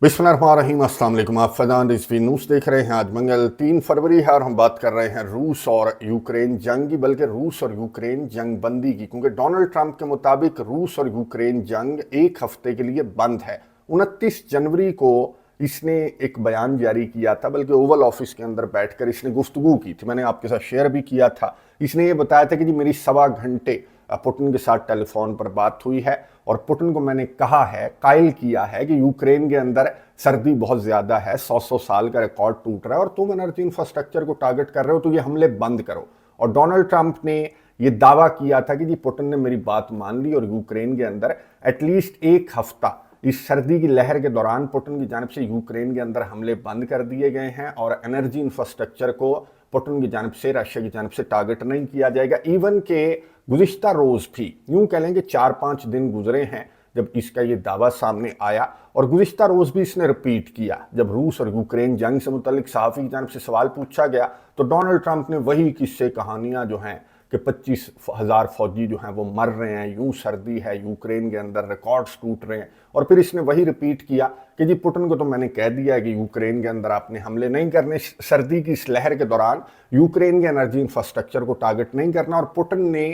बिस्मिल्लाहिर्रहमानिर्रहीम, अस्सलाम वालेकुम। आप फैज़ान रिजवी न्यूज़ देख रहे हैं। आज मंगल 3 फरवरी है और हम बात कर रहे हैं रूस और यूक्रेन जंग की, बल्कि रूस और यूक्रेन जंग बंदी की, क्योंकि डोनाल्ड ट्रंप के मुताबिक रूस और यूक्रेन जंग एक हफ्ते के लिए बंद है। 29 जनवरी को इसने एक बयान जारी किया था, बल्कि ओवल ऑफिस के अंदर बैठकर इसने गुफ्तगू की थी। मैंने आपके साथ शेयर भी किया था। इसने ये बताया था कि जी मेरी 1.25 घंटे पुतिन के साथ टेलीफोन पर बात हुई है और पुतिन को मैंने कहा है, कायल किया है कि यूक्रेन के अंदर सर्दी बहुत ज़्यादा है, 100 साल का रिकॉर्ड टूट रहा है और तुम एनर्जी इंफ्रास्ट्रक्चर को टारगेट कर रहे हो, तो ये हमले बंद करो। और डोनाल्ड ट्रंप ने ये दावा किया था कि जी पुतिन ने मेरी बात मान ली और यूक्रेन के अंदर एटलीस्ट एक हफ्ता इस सर्दी की लहर के दौरान पुतिन की जानिब से यूक्रेन के अंदर हमले बंद कर दिए गए हैं और एनर्जी इंफ्रास्ट्रक्चर को पुतिन की जानिब से, रशिया की जानिब से टारगेट नहीं किया जाएगा। इवन के गुज़िश्ता रोज़ भी, यूं कह लें कि 4-5 दिन गुजरे हैं जब इसका ये दावा सामने आया और गुज़िश्ता रोज़ भी इसने रिपीट किया। जब रूस और यूक्रेन जंग से मुतल्लिक सहाफ़ी की जानिब से सवाल पूछा गया तो डोनाल्ड ट्रंप ने वही किस्से कहानियाँ जो हैं कि 25,000 फौजी जो हैं वो मर रहे हैं, यूं सर्दी है यूक्रेन के अंदर, रिकॉर्ड्स टूट रहे हैं, और फिर इसने वही रिपीट किया कि जी पुतिन को तो मैंने कह दिया है कि यूक्रेन के अंदर आपने हमले नहीं करने, सर्दी की इस लहर के दौरान यूक्रेन के एनर्जी इंफ्रास्ट्रक्चर को टारगेट नहीं करना, और पुतिन ने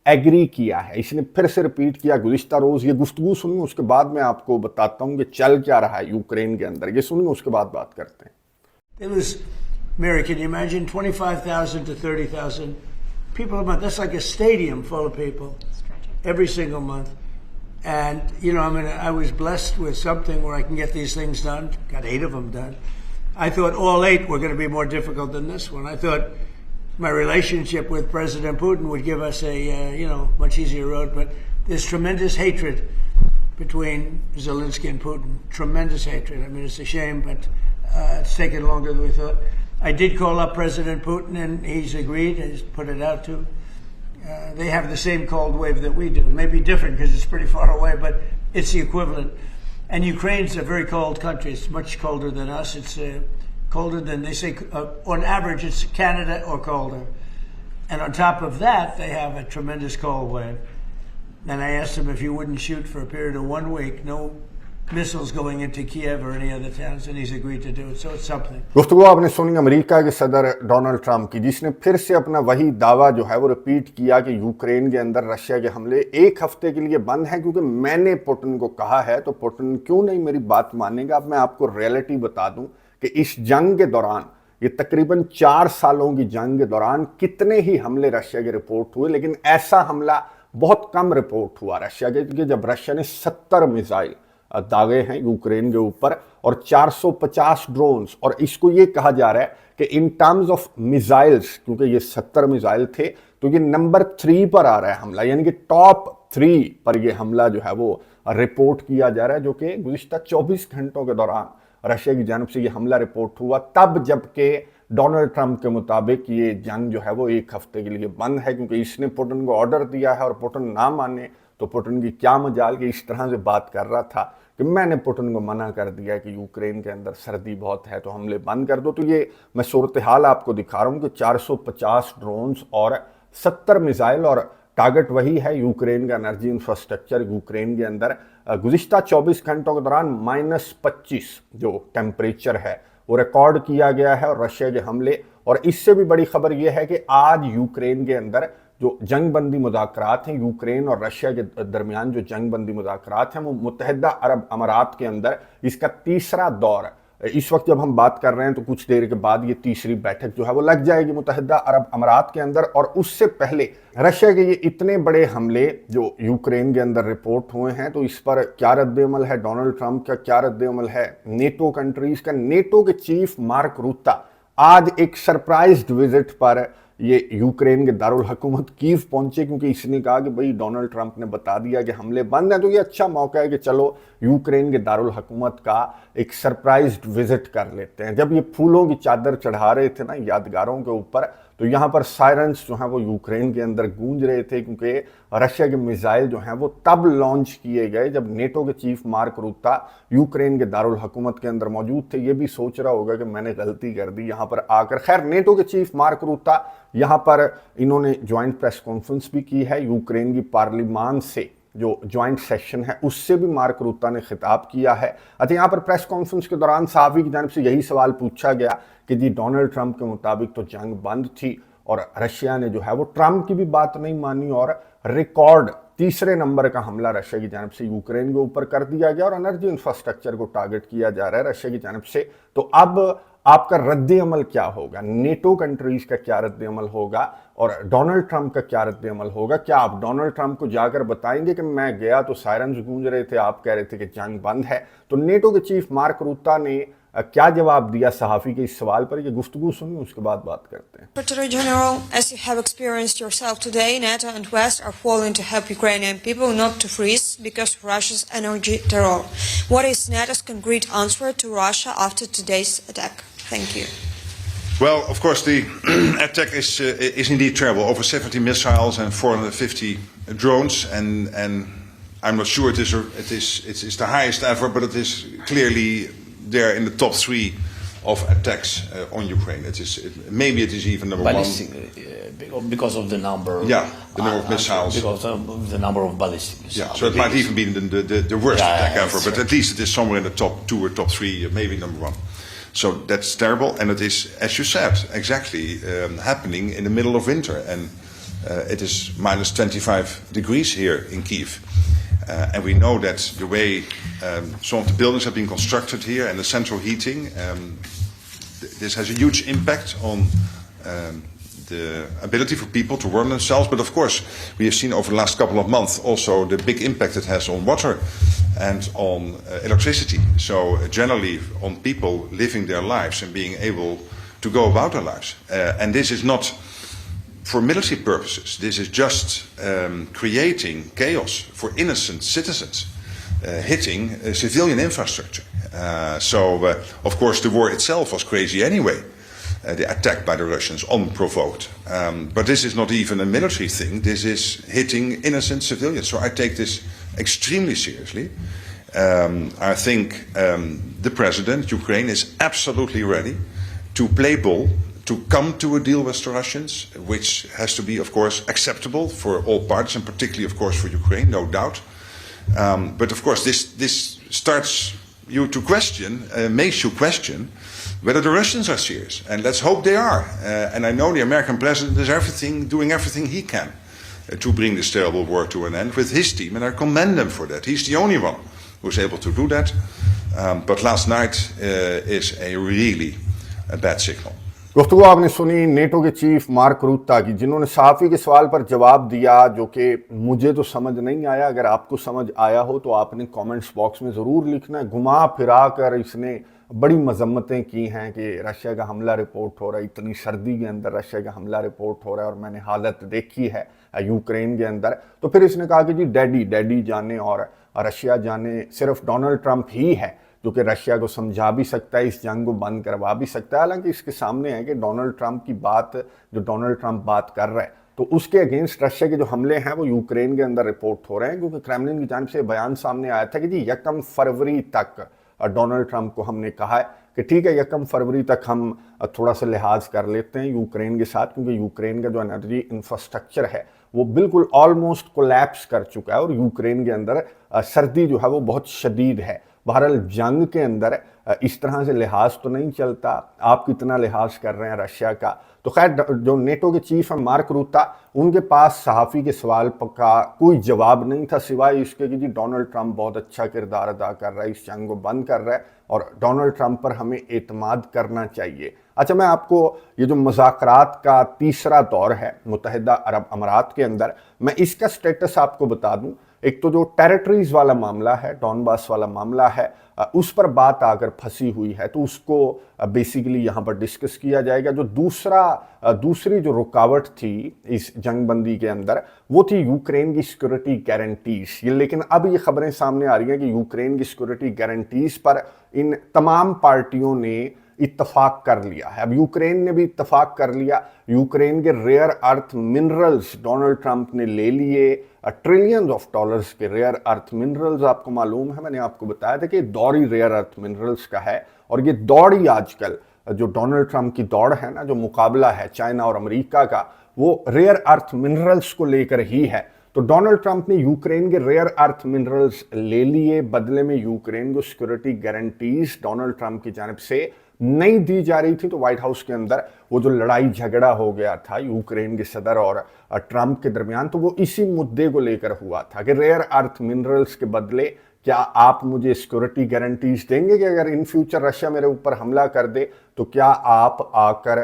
एग्री किया है। इसने फिर से रिपीट किया गुज़िश्ता रोज़। ये गुफ्तगू सुनिए, उसके बाद मैं आपको बताता हूँ कि चल क्या रहा है यूक्रेन के अंदर। ये सुनिए, उसके बाद बात करते हैं। It was, Mary, can you imagine 25,000 to 30,000 people a month? That's like a stadium full of people every single month. And, you know, I was blessed with something where I can get these things done. Got 8 of them done. I thought all 8 were going to be more difficult than this one. I thought my relationship with President Putin would give us a, much easier road. But there's tremendous hatred between Zelensky and Putin. Tremendous hatred. I mean, it's a shame, but it's taken longer than we thought. I did call up President Putin, and he's agreed. He's put it out to. They have the same cold wave that we do. Maybe different because it's pretty far away, but it's the equivalent. And Ukraine's a very cold country. It's much colder than us. It's colder than, they say, on average, it's Canada or colder. And on top of that, they have a tremendous cold wave. And I asked him if he wouldn't shoot for a period of 1 week, no missiles going into Kiev or any other towns, and he's agreed to do it. So it's something. गुफ्तगू आपने सुनी America के सदर Donald Trump की, जिसने फिर से अपना वही दावा जो है वो रिपीट किया कि यूक्रेन के अंदर रशिया के हमले एक हफ्ते के लिए बंद हैं, क्योंकि मैंने पुतिन को कहा है, तो पुतिन क्यों नहीं मेरी बात मानेगा। अब मैं आपको रियलिटी बता दूं कि इस जंग के दौरान, ये तकरीबन 4 सालों की जंग के दौरान कितने ही हमले रशिया के रिपोर्ट हुए, लेकिन ऐसा हमला बहुत कम रिपोर्ट हुआ रशिया के, जब रशिया ने 70 मिसाइल दागे हैं यूक्रेन के ऊपर और 450 ड्रोन्स। और इसको ये कहा जा रहा है कि इन टर्म्स ऑफ मिसाइल्स, क्योंकि ये 70 मिसाइल थे, तो ये नंबर 3 पर आ रहा है हमला, यानी कि टॉप 3 पर ये हमला जो है वो रिपोर्ट किया जा रहा है, जो कि गुज़िश्ता 24 घंटों के दौरान रशिया की जानिब से ये हमला रिपोर्ट हुआ, तब जबकि डोनाल्ड ट्रंप के मुताबिक ये जंग जो है वो एक हफ्ते के लिए बंद है, क्योंकि इसने पुतिन को ऑर्डर दिया है और पुतिन ना माने तो पुतिन की क्या मजाल कि इस तरह से बात कर रहा था कि मैंने पुतिन को मना कर दिया कि यूक्रेन के अंदर सर्दी बहुत है तो हमले बंद कर दो। तो ये मैं सूरत हाल आपको दिखा रहा हूँ कि 450 ड्रोन्स और 70 मिसाइल, और टारगेट वही है यूक्रेन का एनर्जी इंफ्रास्ट्रक्चर। यूक्रेन के अंदर गुज़िश्ता 24 घंटों के दौरान -25 जो टेम्परेचर है वो रिकॉर्ड किया गया है, और रशिया के हमले। और इससे भी बड़ी खबर यह है कि आज यूक्रेन के अंदर जो जंगबंदी मुज़ाकरात हैं, यूक्रेन और रशिया के दरमियान जो जंगबंदी मुज़ाकरात हैं, वो मुत्तहिदा अरब अमारात के अंदर इसका तीसरा दौर है। इस वक्त जब हम बात कर रहे हैं तो कुछ देर के बाद ये तीसरी बैठक जो है वो लग जाएगी मुत्तहिदा अरब अमारात के अंदर। और उससे पहले रशिया के ये इतने बड़े हमले जो यूक्रेन के अंदर रिपोर्ट हुए हैं, तो इस पर क्या रद्द-ए-अमल है डोनाल्ड ट्रंप का, क्या रद्द-ए-अमल है नेटो कंट्रीज का। नेटो के चीफ मार्क रूता आज एक सरप्राइज्ड विजिट पर ये यूक्रेन के दारुल हुकूमत कीव पहुंचे, क्योंकि इसने कहा कि भाई डोनाल्ड ट्रंप ने बता दिया कि हमले बंद हैं, तो ये अच्छा मौका है कि चलो यूक्रेन के दारुल हुकूमत का एक सरप्राइज्ड विजिट कर लेते हैं। जब ये फूलों की चादर चढ़ा रहे थे ना यादगारों के ऊपर, तो यहाँ पर सायरन्स जो हैं वो यूक्रेन के अंदर गूंज रहे थे, क्योंकि रशिया के मिसाइल जो हैं वो तब लॉन्च किए गए जब नेटो के चीफ मार्क रूता यूक्रेन के दारुल हुकूमत के अंदर मौजूद थे। ये भी सोच रहा होगा कि मैंने गलती कर दी यहाँ पर आकर। खैर, नेटो के चीफ मार्क रूता यहाँ पर इन्होंने ज्वाइंट प्रेस कॉन्फ्रेंस भी की है यूक्रेन की पार्लिमान से जो ज्वाइंट सेशन है उससे भी मार्क रूता ने खिताब किया है। अच्छा, यहाँ पर प्रेस कॉन्फ्रेंस के दौरान सहाफ़ी की जानिब से यही सवाल पूछा गया कि जी डोनाल्ड ट्रंप के मुताबिक तो जंग बंद थी और रशिया ने जो है वो ट्रंप की भी बात नहीं मानी और रिकॉर्ड तीसरे नंबर का हमला रशिया की जानिब से यूक्रेन के ऊपर कर दिया गया और एनर्जी इंफ्रास्ट्रक्चर को टारगेट किया जा रहा है रशिया की जानिब से। तो अब आपका रद्द अमल क्या होगा, नेटो कंट्रीज का क्या रद्द अमल होगा और डोनाल्ड ट्रंप का क्या रद्द अमल होगा? क्या आप डोनाल्ड ट्रंप को जाकर बताएंगे कि मैं गया तो सायरन्स गूंज रहे थे, आप कह रहे थे कि जंग बंद है? तो नेटो के चीफ मार्क रूता ने क्या जवाब दिया सहाफ़ी के इस सवाल पर, ये गुफ्तगू सुनिए, उसके बाद बात करते हैं। Secretary General, as you have experienced yourself today, NATO and West are falling to help Ukrainian people not to freeze because of Russia's energy terror. What is NATO's concrete answer to Russia after today's attack? Thank you. Well, of course, the attack is indeed terrible. Over 70 missiles and 450 drones, and I'm not sure it is the highest ever, but it is clearly there in the top 3 of attacks on Ukraine. Maybe it is even number ballistic, 1 because of the number. Yeah, the number of missiles. Because of the number of ballistic missiles. Yeah, so it might even be the worst attack ever, but at least it is somewhere in the top 2 or top 3, maybe number 1. So that's terrible, and it is, as you said, exactly happening in the middle of winter, and it is minus 25 degrees here in Kyiv. And we know that the way some of the buildings have been constructed here and the central heating, this has a huge impact on the ability for people to warm themselves. But of course, we have seen over the last couple of months also the big impact it has on water and on electricity. So generally on people living their lives and being able to go about their lives. And this is not for military purposes. This is just creating chaos for innocent citizens, hitting civilian infrastructure. Of course, the war itself was crazy anyway, the attack by the Russians, unprovoked. But this is not even a military thing. This is hitting innocent civilians. So I take this extremely seriously. I think the president, Ukraine, is absolutely ready to play ball, to come to a deal with the Russians, which has to be, of course, acceptable for all parties, and particularly, of course, for Ukraine, no doubt. But of course, this starts you to question, makes you question whether the Russians are serious. And let's hope they are. And I know the American president is doing everything he can to bring this terrible war to an end with his team, and I commend him for that. He's the only one who's able to do that. But last night is a really bad signal. गुफ्तगू आपने सुनी NATO के chief mark रूता की, जिन्होंने सहाफ़ी के सवाल पर जवाब दिया जो कि मुझे तो समझ नहीं आया। अगर आपको समझ आया हो तो आपने कमेंट्स बॉक्स में ज़रूर लिखना है। घुमा फिरा कर इसने बड़ी मजम्मतें की हैं कि रशिया का हमला रिपोर्ट हो रहा है, इतनी सर्दी के अंदर रशिया का हमला रिपोर्ट हो रहा है और मैंने हालत देखी है यूक्रेन के अंदर। तो फिर इसने कहा कि जी डैडी जाने और रशिया जाने, सिर्फ डोनाल्ड ट्रंप ही है जो कि रशिया को समझा भी सकता है, इस जंग को बंद करवा भी सकता है। हालांकि इसके सामने है कि डोनाल्ड ट्रंप की बात, जो डोनाल्ड ट्रंप बात कर रहा है, तो उसके अगेंस्ट रशिया के जो हमले हैं वो यूक्रेन के अंदर रिपोर्ट हो रहे हैं, क्योंकि क्रेमलिन की जानिब से बयान सामने आया था कि जी 1 फरवरी तक डोनाल्ड ट्रंप को हमने कहा है कि ठीक है 1 फरवरी तक हम थोड़ा सा लिहाज कर लेते हैं यूक्रेन के साथ, क्योंकि यूक्रेन का जो एनर्जी इंफ्रास्ट्रक्चर है वो बिल्कुल ऑलमोस्ट कोलैप्स कर चुका है और यूक्रेन के अंदर सर्दी जो है वो बहुत शदीद है। बहरहाल जंग के अंदर इस तरह से लिहाज तो नहीं चलता, आप कितना लिहाज कर रहे हैं रशिया का। तो खैर जो नेटो के चीफ हैं मार्क रूता, उनके पास सहाफ़ी के सवाल का कोई जवाब नहीं था सिवाय इसके कि जी डोनाल्ड ट्रंप बहुत अच्छा किरदार अदा कर रहा है, इस जंग को बंद कर रहा है और डोनाल्ड ट्रंप पर हमें एतमाद करना चाहिए। अच्छा, मैं आपको ये जो मुज़ाकरात का तीसरा दौर है मुत्तहिदा अरब अमारात के अंदर, मैं इसका स्टेटस आपको बता दूं। एक तो जो टेरिटरीज वाला मामला है, डॉनबास वाला मामला है, उस पर बात अगर फंसी हुई है तो उसको बेसिकली यहाँ पर डिस्कस किया जाएगा। जो दूसरी जो रुकावट थी इस जंगबंदी के अंदर वो थी यूक्रेन की सिक्योरिटी गारंटीज। लेकिन अब ये खबरें सामने आ रही हैं कि यूक्रेन की सिक्योरिटी गारंटीज पर इन तमाम पार्टियों ने इत्तफाक कर लिया है। अब यूक्रेन ने भी इत्तफाक कर लिया। यूक्रेन के rare earth minerals Donald Trump ने ले लिए, ट्रिलियंस ऑफ डॉलर्स के रेयर अर्थ मिनरल्स। आपको मालूम है, मैंने आपको बताया था कि दौड़ ही रेयर अर्थ मिनरल्स का है और ये दौड़ ही आजकल जो डोनाल्ड ट्रंप की दौड़ है ना, जो मुकाबला है चाइना और अमेरिका का, वो रेयर अर्थ मिनरल्स को लेकर ही है। तो डोनाल्ड ट्रंप ने यूक्रेन के रेयर अर्थ मिनरल्स ले लिए, बदले में यूक्रेन को सिक्योरिटी गारंटीज डोनाल्ड ट्रंप की जानिब से नहीं दी जा रही थी। तो व्हाइट हाउस के अंदर वो जो लड़ाई झगड़ा हो गया था यूक्रेन के सदर और ट्रंप के दरमियान, तो वो इसी मुद्दे को लेकर हुआ था कि रेयर अर्थ मिनरल्स के बदले क्या आप मुझे सिक्योरिटी गारंटीज देंगे कि अगर इन फ्यूचर रशिया मेरे ऊपर हमला कर दे तो क्या आप आकर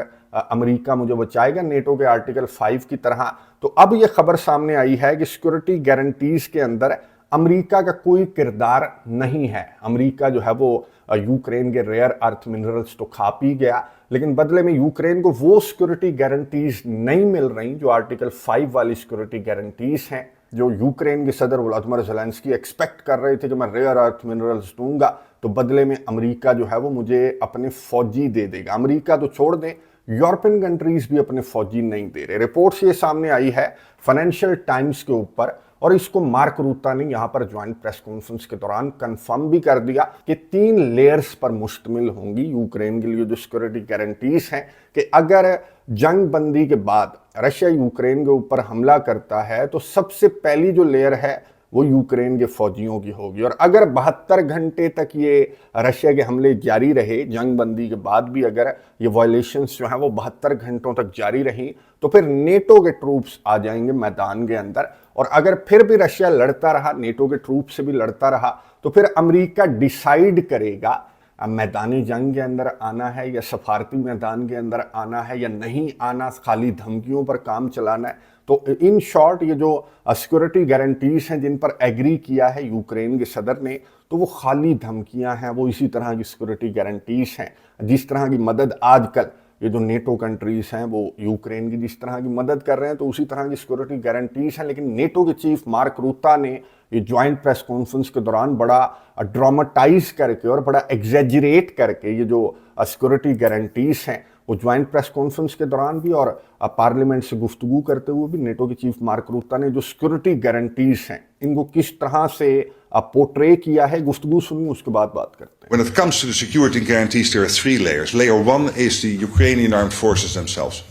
अमेरिका मुझे बचाएगा नेटो के आर्टिकल 5 की तरह। तो अब ये खबर सामने आई है कि सिक्योरिटी गारंटीज के अंदर अमेरिका का कोई किरदार नहीं है। अमेरिका जो है वो यूक्रेन के रेयर अर्थ मिनरल्स तो खा पी गया, लेकिन बदले में यूक्रेन को वो सिक्योरिटी गारंटीज नहीं मिल रही जो आर्टिकल 5 वाली सिक्योरिटी गारंटीज हैं, जो यूक्रेन के सदर व्लादिमीर ज़ेलेंस्की एक्सपेक्ट कर रहे थे कि मैं रेयर अर्थ मिनरल्स दूंगा तो बदले में अमेरिका जो है वो मुझे अपने फौजी दे देगा। अमेरिका तो छोड़ दें, यूरोपियन कंट्रीज भी अपने फौजी नहीं दे रहे। रिपोर्ट्स ये सामने आई है फाइनेंशियल टाइम्स के ऊपर, और इसको मार्क रूता ने यहां पर ज्वाइंट प्रेस कॉन्फ्रेंस के दौरान कंफर्म भी कर दिया कि 3 लेयर्स पर मुश्तमिल होंगी यूक्रेन के लिए जो सिक्योरिटी गारंटीज हैं, कि अगर जंग बंदी के बाद रशिया यूक्रेन के ऊपर हमला करता है तो सबसे पहली जो लेयर है वो यूक्रेन के फौजियों की होगी, और अगर 72 घंटे तक ये रशिया के हमले जारी रहे, जंग बंदी के बाद भी अगर ये वायलेशंस जो हैं वो 72 घंटों तक जारी रही, तो फिर नेटो के ट्रूप्स आ जाएंगे मैदान के अंदर। और अगर फिर भी रशिया लड़ता रहा, नेटो के ट्रूप से भी लड़ता रहा, तो फिर अमेरिका डिसाइड करेगा मैदानी जंग के अंदर आना है या सफारती मैदान के अंदर आना है या नहीं आना, खाली धमकियों पर काम चलाना है। तो इन शॉर्ट ये जो सिक्योरिटी गारंटीज हैं जिन पर एग्री किया है यूक्रेन के सदर ने, तो वो खाली धमकियां हैं, वो इसी तरह की सिक्योरिटी गारंटीज हैं। जिस तरह की मदद आजकल ये जो नेटो कंट्रीज हैं वो यूक्रेन की जिस तरह की मदद कर रहे हैं, तो उसी तरह की सिक्योरिटी गारंटीज हैं। लेकिन नेटो के चीफ मार्क रूता ने ये ज्वाइंट प्रेस कॉन्फ्रेंस के दौरान बड़ा ड्रामेटाइज करके और बड़ा एग्जेजरेट करके ये जो सिक्योरिटी गारंटीज हैं वो ज्वाइंट प्रेस कॉन्फ्रेंस के दौरान भी और पार्लियामेंट से गुफ्तगू करते हुए भी नेटो के चीफ मार्क रूता ने जो सिक्योरिटी गारंटीज हैं इनको किस तरह से पोर्ट्रे किया है, गुफ्तगू सुनिए, उसके बाद बात करते हैं। When it comes to the security guarantees, there are 3 layers. Layer 1 is the Ukrainian armed forces themselves.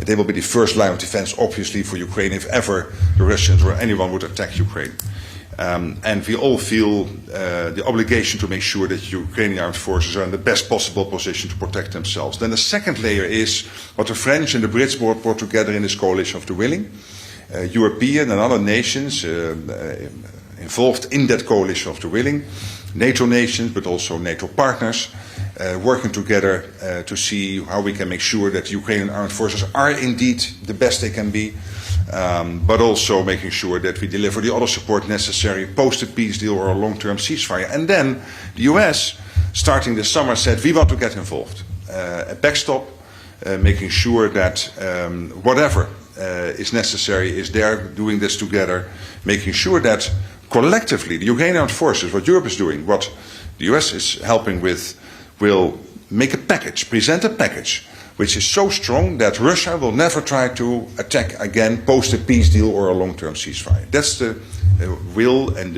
They will be the first line of defense, obviously, for Ukraine if ever the Russians or anyone would attack Ukraine. And we all feel the obligation to make sure that Ukrainian armed forces are in the best possible position to protect themselves. Then the second layer is what the French and the Brits brought together in this coalition of the willing. European and other nations involved in that coalition of the willing, NATO nations, but also NATO partners, working together to see how we can make sure that Ukrainian armed forces are indeed the best they can be, but also making sure that we deliver the other support necessary post a peace deal or a long-term ceasefire. And then the US, starting this summer, said we want to get involved. A backstop, making sure that whatever is necessary is there, doing this together, making sure that collectively, the Ukrainian armed forces, what Europe is doing, what the US is helping with, will make a package, present a package, which is so strong that Russia will never try to attack again post a peace deal or a long-term ceasefire. That's the will and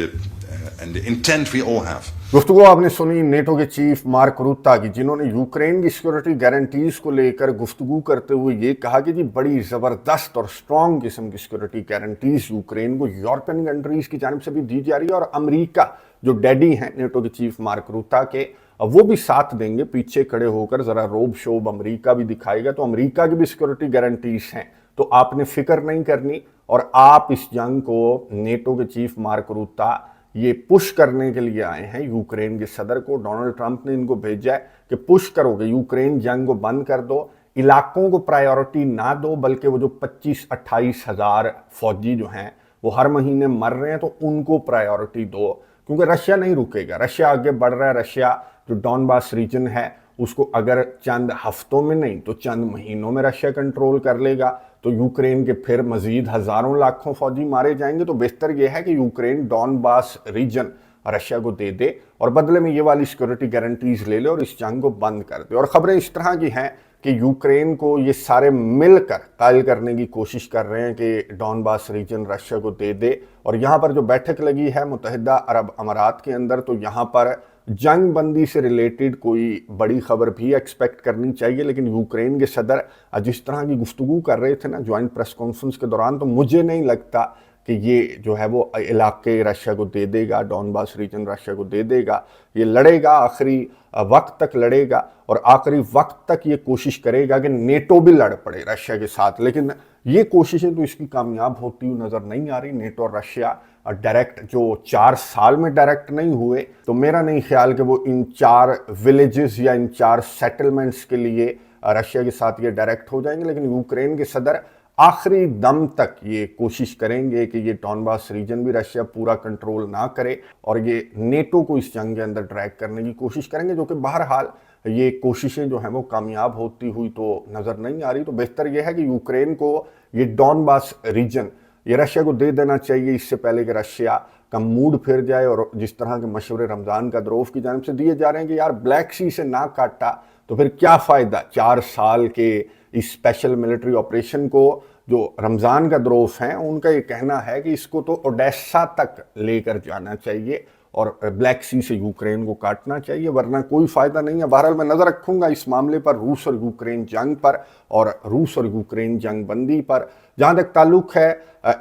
the intent we all have. गुफ्तगू आपने सुनी NATO के chief mark रूता की, जिन्होंने Ukraine की security guarantees को लेकर गुफ्तगू करते हुए ये कहा कि जी बड़ी ज़बरदस्त और स्ट्रॉन्ग किस्म की सिक्योरिटी गारंटीज यूक्रेन को यूरोपियन कंट्रीज की जानिब से भी दी जा रही है, और अमेरिका जो डैडी हैं नेटो के चीफ मार्क रूता के, वो भी साथ देंगे, पीछे खड़े होकर ज़रा रोब शोब अमेरिका भी दिखाएगा। तो अमेरिका की भी सिक्योरिटी गारंटीज हैं, तो आपने फिक्र नहीं करनी। और आप इस जंग को, नेटो के चीफ मार्क रूता ये पुश करने के लिए आए हैं यूक्रेन के सदर को, डोनाल्ड ट्रंप ने इनको भेजा है कि पुश करोगे, यूक्रेन जंग को बंद कर दो, इलाकों को प्रायोरिटी ना दो, बल्कि वो जो 25-28 हज़ार फौजी जो हैं वो हर महीने मर रहे हैं तो उनको प्रायोरिटी दो, क्योंकि रशिया नहीं रुकेगा, रशिया आगे बढ़ रहा है। रशिया जो डॉनबास रीजन है उसको अगर चंद हफ्तों में नहीं तो चंद महीनों में रशिया कंट्रोल कर लेगा, तो यूक्रेन के फिर मजीद हज़ारों लाखों फौजी मारे जाएंगे। तो बेहतर यह है कि यूक्रेन डॉनबास रीजन रशिया को दे दे और बदले में ये वाली सिक्योरिटी गारंटीज ले ले और इस जंग को बंद कर दे। और खबरें इस तरह की हैं कि यूक्रेन को ये सारे मिलकर कायल करने की कोशिश कर रहे हैं कि डॉनबास रीजन रशिया को दे दे। और यहाँ पर जो बैठक लगी है मुत्तहिदा अरब अमारात के अंदर, तो यहाँ पर जंग बंदी से रिलेटेड कोई बड़ी खबर भी एक्सपेक्ट करनी चाहिए, लेकिन यूक्रेन के सदर जिस तरह की गुफ्तगू कर रहे थे ना ज्वाइंट प्रेस कॉन्फ्रेंस के दौरान, तो मुझे नहीं लगता कि ये जो है वो इलाके रशिया को दे देगा, डॉनबास रीजन रशिया को दे देगा, ये लड़ेगा, आखिरी वक्त तक लड़ेगा और आखिरी वक्त तक ये कोशिश करेगा कि नेटो भी लड़ पड़े रशिया के साथ। लेकिन ये कोशिशें तो इसकी कामयाब होती हुई नजर नहीं आ रही। नेटो और रशिया डायरेक्ट जो 4 साल में डायरेक्ट नहीं हुए, तो मेरा नहीं ख्याल कि वो इन 4 विलेजेस या इन 4 सेटलमेंट्स के लिए रशिया के साथ ये डायरेक्ट हो जाएंगे। लेकिन यूक्रेन के सदर आखिरी दम तक ये कोशिश करेंगे कि ये डॉनबास रीजन भी रशिया पूरा कंट्रोल ना करे और ये नेटो को इस जंग के अंदर ड्रैग करने की कोशिश करेंगे, जो कि बहरहाल ये कोशिशें जो हैं वो कामयाब होती हुई तो नज़र नहीं आ रही। तो बेहतर ये है कि यूक्रेन को ये डॉनबास रीजन ये रशिया को दे देना चाहिए, इससे पहले कि रशिया का मूड फिर जाए। और जिस तरह के मशवरे रमज़ान कदरोफ की जानिब से दिए जा रहे हैं कि यार ब्लैक सी से ना काटा तो फिर क्या फ़ायदा 4 साल के इस स्पेशल मिलिट्री ऑपरेशन को। जो रमज़ान कदरोफ हैं उनका ये कहना है कि इसको तो ओडेसा तक लेकर जाना चाहिए और ब्लैक सी से यूक्रेन को काटना चाहिए, वरना कोई फ़ायदा नहीं है। बहरहाल मैं नज़र रखूँगा इस मामले पर, रूस और यूक्रेन जंग पर और रूस और यूक्रेन जंग बंदी पर। जहाँ तक ताल्लुक़ है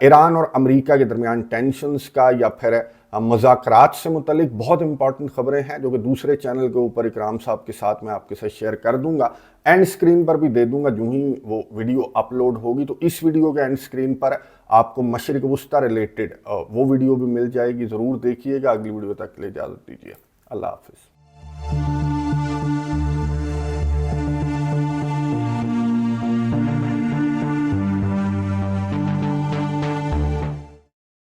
ईरान और अमेरिका के दरमियान टेंशन्स का या फिर मुज़ाकरात से मुतलिक बहुत इंपॉर्टेंट खबरें हैं जो कि दूसरे चैनल के ऊपर इकराम साहब के साथ मैं आपके साथ शेयर कर दूंगा, एंड स्क्रीन पर भी दे दूंगा जो ही वो वीडियो अपलोड होगी। तो इस वीडियो के एंड स्क्रीन पर आपको मशरिक वस्ता रिलेटेड वो वीडियो भी मिल जाएगी, ज़रूर देखिएगा। अगली वीडियो तक के लिए इजाज़त दीजिए, अल्लाह हाफिज़।